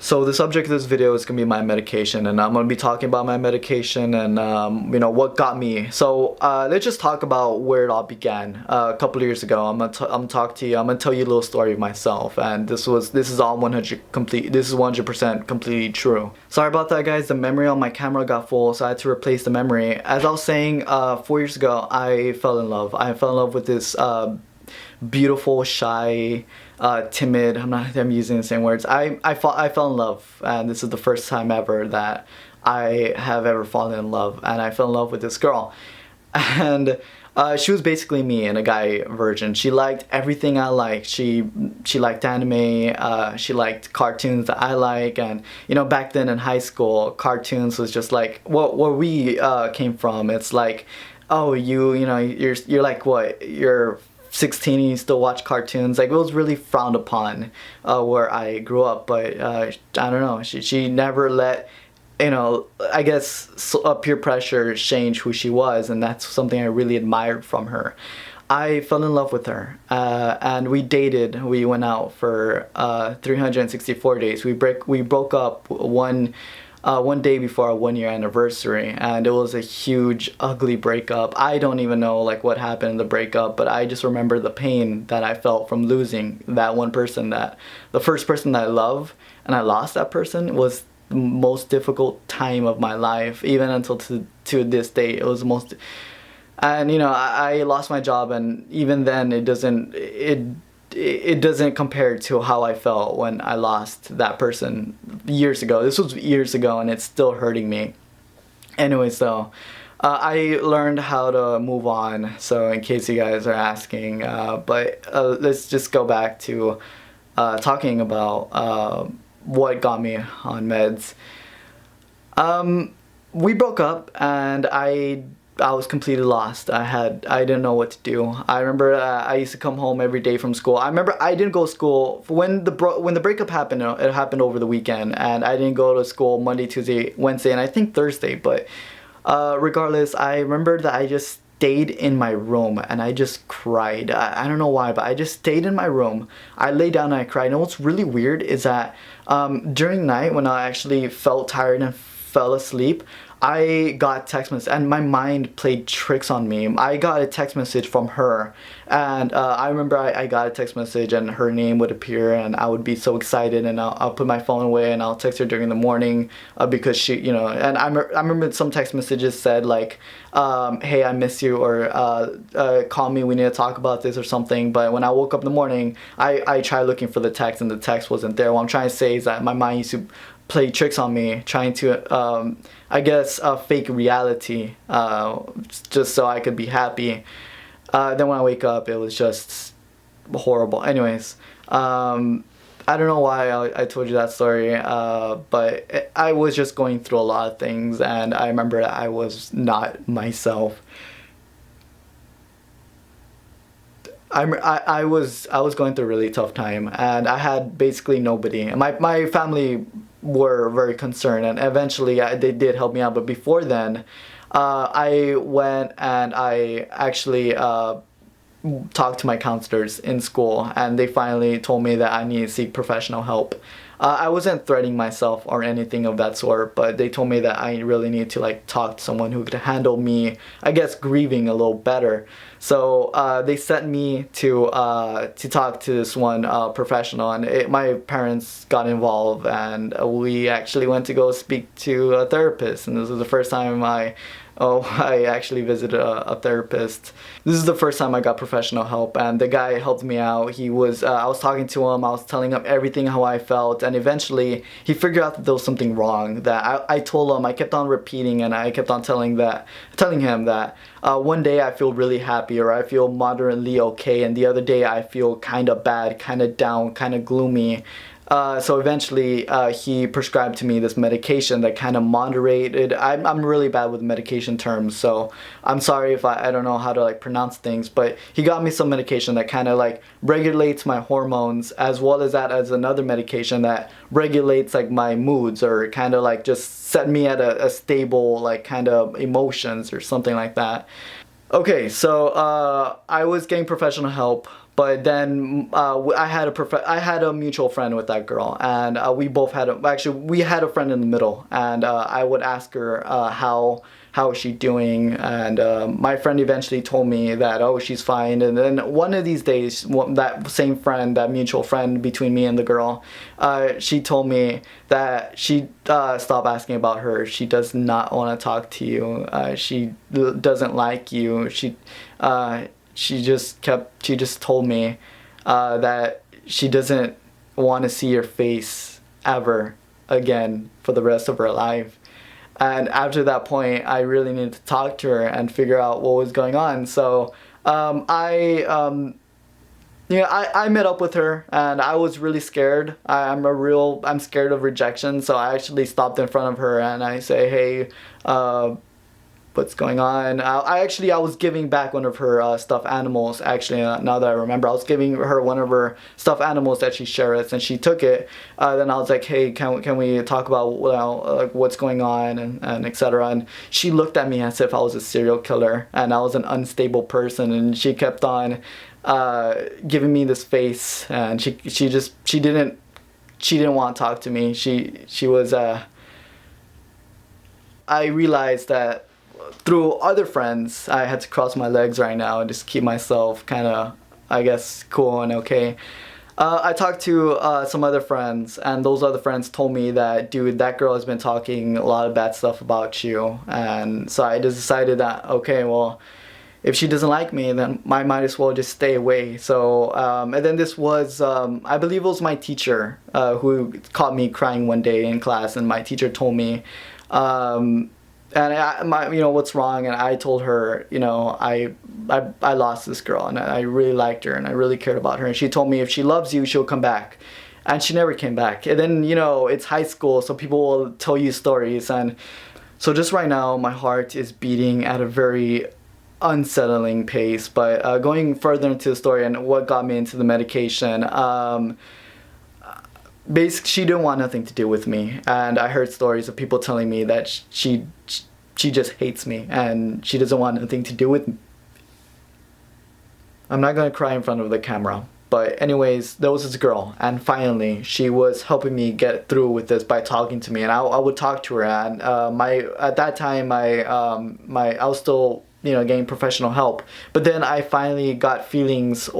So the subject of this video is gonna be my medication, and I'm gonna be talking about my medication and what got me. So let's just talk about where it all began. A couple of years ago, I'm talk to you. I'm gonna tell you a little story of myself, and this is all 100 complete. This is 100% completely true. Sorry about that, guys. The memory on my camera got full, so I had to replace the memory. As I was saying, 4 years ago, I fell in love. I fell in love with this beautiful, shy, timid. I'm using the same words. I fell in love, and this is the first time ever that I have ever fallen in love, and I fell in love with this girl, and she was basically me in a guy version. She liked everything I liked. She liked anime. She liked cartoons that I like, and back then in high school, cartoons was just like where we came from. It's like, oh, you're like, what, you're 16 and you still watch cartoons. Like, it was really frowned upon where I grew up. But I don't know, she never let I guess peer pressure change who she was, and that's something I really admired from her. I fell in love with her, and we dated. We went out for 364 days. We broke up one day before our 1 year anniversary, and it was a huge, ugly breakup. I don't even know like what happened in the breakup, but I just remember the pain that I felt from losing that one person, that the first person that I love, and I lost that person. Was the most difficult time of my life, even until to this day. It was the most. And I lost my job, and even then it doesn't compare to how I felt when I lost that person years ago. This was years ago, and it's still hurting me. Anyway, so I learned how to move on, so in case you guys are asking, but let's just go back to talking about what got me on meds. We broke up, and I was completely lost. I didn't know what to do. I remember I used to come home every day from school. I remember I didn't go to school when the breakup happened. It happened over the weekend, and I didn't go to school Monday, Tuesday, Wednesday, and I think Thursday. But regardless, I remember that I just stayed in my room and I just cried. I don't know why, but I just stayed in my room. I lay down and I cried. And what's really weird is that during night, when I actually felt tired and fell asleep, I got text message, and my mind played tricks on me. I got a text message from her, and I remember I got a text message and her name would appear, and I would be so excited, and I'll put my phone away and I'll text her during the morning because she, and I remember some text messages said like, hey, I miss you, or call me, we need to talk about this or something. But when I woke up in the morning, I tried looking for the text, and the text wasn't there. What I'm trying to say is that my mind used to play tricks on me, trying to I guess fake reality, just so I could be happy. Then when I wake up, it was just horrible. Anyways, I don't know why I told you that story, but I was just going through a lot of things, and I remember that I was not myself. I was going through a really tough time, and I had basically nobody. And my family were very concerned, and eventually they did help me out. But before then, I went and I actually talked to my counselors in school, and they finally told me that I need to seek professional help. I wasn't threatening myself or anything of that sort, but they told me that I really need to like talk to someone who could handle me, I guess, grieving a little better. So they sent me to talk to this one professional, and my parents got involved, and we actually went to go speak to a therapist. And this was the first time I actually visited a therapist. This is the first time I got professional help, and the guy helped me out. I was talking to him, I was telling him everything how I felt, and eventually he figured out that there was something wrong. That I told him, I kept on repeating, and I kept on telling him that one day I feel really happy, or I feel moderately okay, and the other day I feel kind of bad, kind of down, kind of gloomy. So eventually he prescribed to me this medication that kind of moderated. I'm really bad with medication terms, so I'm sorry if I don't know how to like pronounce things, but he got me some medication that kind of like regulates my hormones, as well as another medication that regulates like my moods, or kind of like just set me at a stable like kind of emotions or something like that. Okay, so I was getting professional help, but then I had a mutual friend with that girl, and we both had actually we had a friend in the middle, and I would ask her how is she doing, and my friend eventually told me that, oh, she's fine. And then one of these days, that same friend, that mutual friend between me and the girl, she told me that she stop asking about her. She does not want to talk to you. She doesn't like you. She just told me that she doesn't want to see your face ever again for the rest of her life. And after that point, I really needed to talk to her and figure out what was going on. So I met up with her, and I was really scared. I'm scared of rejection. So I actually stopped in front of her and I say, hey, what's going on? I was giving back one of her stuffed animals. Actually, now that I remember, I was giving her one of her stuffed animals that she shares, and she took it. Then I was like, hey, can we talk about, like, what's going on, and etc. And she looked at me as if I was a serial killer and I was an unstable person, and she kept on giving me this face, and she didn't want to talk to me. She was I realized that through other friends, I had to cross my legs right now and just keep myself kind of, I guess, cool and okay. I talked to some other friends, and those other friends told me that, dude, that girl has been talking a lot of bad stuff about you. And so I just decided that, okay, well, if she doesn't like me, then I might as well just stay away. So, and then this was, I believe it was my teacher who caught me crying one day in class, and my teacher told me, and what's wrong, and I told her, I lost this girl, and I really liked her, and I really cared about her, and she told me if she loves you, she'll come back. And she never came back. And then, it's high school, so people will tell you stories, and so just right now my heart is beating at a very unsettling pace. But going further into the story and what got me into the medication, basically she didn't want nothing to do with me, and I heard stories of people telling me that she just hates me and she doesn't want nothing to do with me. I'm not gonna cry in front of the camera, but anyways, there was this girl, and finally she was helping me get through with this by talking to me, and I would talk to her, and at that time I was still getting professional help, but then I finally got feelings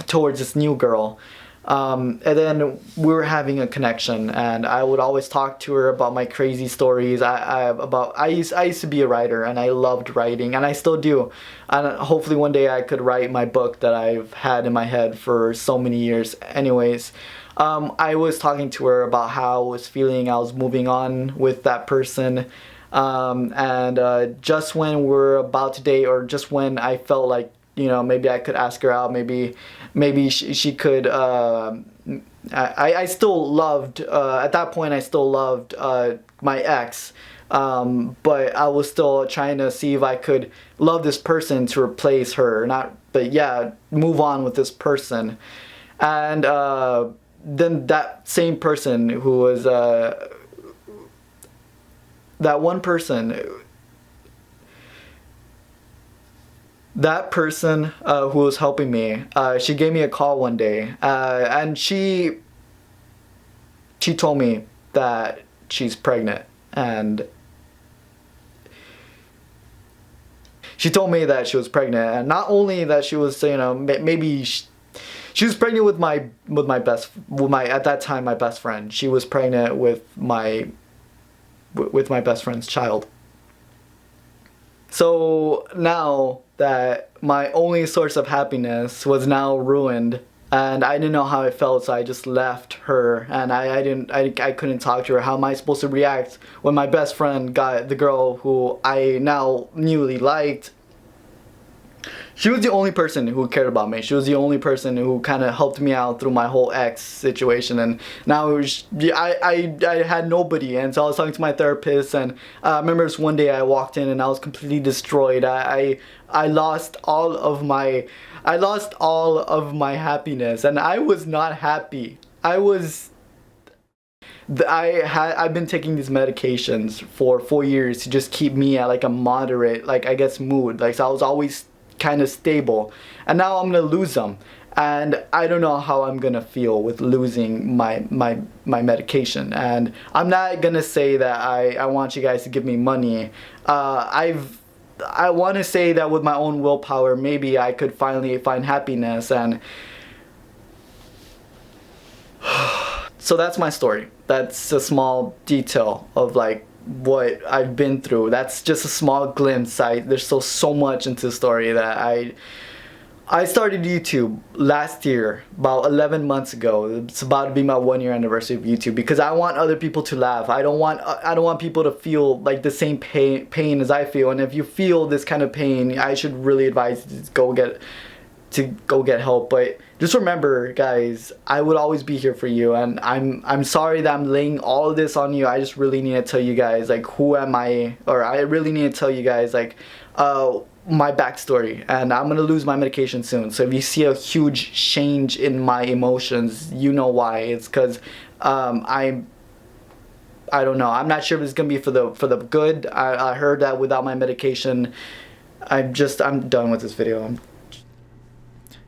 towards this new girl. And then we were having a connection, and I would always talk to her about my crazy stories. I used to be a writer, and I loved writing, and I still do. And hopefully one day I could write my book that I've had in my head for so many years. Anyways, I was talking to her about how I was feeling. I was moving on with that person. And just when we're about to date, or just when I felt like, maybe I could ask her out, maybe she could, I still loved, at that point I still loved my ex, but I was still trying to see if I could love this person to replace her, move on with this person. And then that same person who was, that one person, that person who was helping me, she gave me a call one day, and she told me that she's pregnant, and she told me that she was pregnant, and not only that she was, maybe she was pregnant with my at that time my best friend. She was pregnant with my best friend's child. So now that my only source of happiness was now ruined, and I didn't know how I felt, so I just left her, and I couldn't talk to her. How am I supposed to react when my best friend got the girl who I now newly liked? She was the only person who cared about me. She was the only person who kind of helped me out through my whole ex situation, and now I had nobody. And so I was talking to my therapist, and I remember this one day I walked in and I was completely destroyed. I lost all of my happiness, and I was not happy. I've been taking these medications for 4 years to just keep me at like a moderate, like I guess, mood. Like, so I was always kind of stable, and now I'm gonna lose them, and I don't know how I'm gonna feel with losing my medication. And I'm not gonna say that I want you guys to give me money. I want to say that with my own willpower, maybe I could finally find happiness. And so that's my story. That's a small detail of like what I've been through. That's just a small glimpse. There's still so much into the story that I started YouTube last year, about 11 months ago. It's about to be my 1-year anniversary of YouTube, because I want other people to laugh. I don't want people to feel like the same pain as I feel. And if you feel this kind of pain, I should really advise you to go get help. But just remember, guys, I would always be here for you. And I'm sorry that I'm laying all of this on you. I just really need to tell you guys, like, who am I? Or I really need to tell you guys, like, my backstory. And I'm gonna lose my medication soon. So if you see a huge change in my emotions, you know why. It's because I don't know. I'm not sure if it's gonna be for the good. I heard that without my medication, I'm done with this video.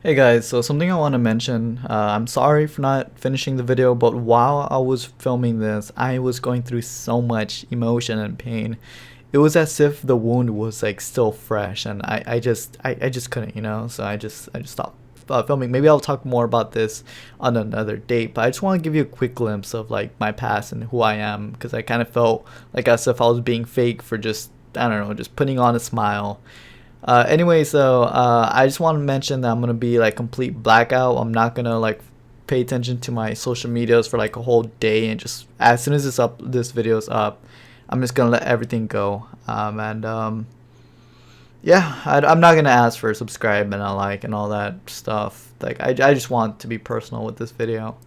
Hey guys, so something I want to mention. I'm sorry for not finishing the video, but while I was filming this, I was going through so much emotion and pain. It was as if the wound was like still fresh, and I just couldn't, you know. So I just stopped filming. Maybe I'll talk more about this on another date, but I just want to give you a quick glimpse of like my past and who I am, because I kind of felt like as if I was being fake for just, I don't know, just putting on a smile. Anyway, so I just want to mention that I'm gonna be like complete blackout. I'm not gonna like pay attention to my social medias for like a whole day, and just as soon as this video's up, I'm just gonna let everything go. Yeah, I'm not gonna ask for a subscribe and a like and all that stuff. Like I just want to be personal with this video.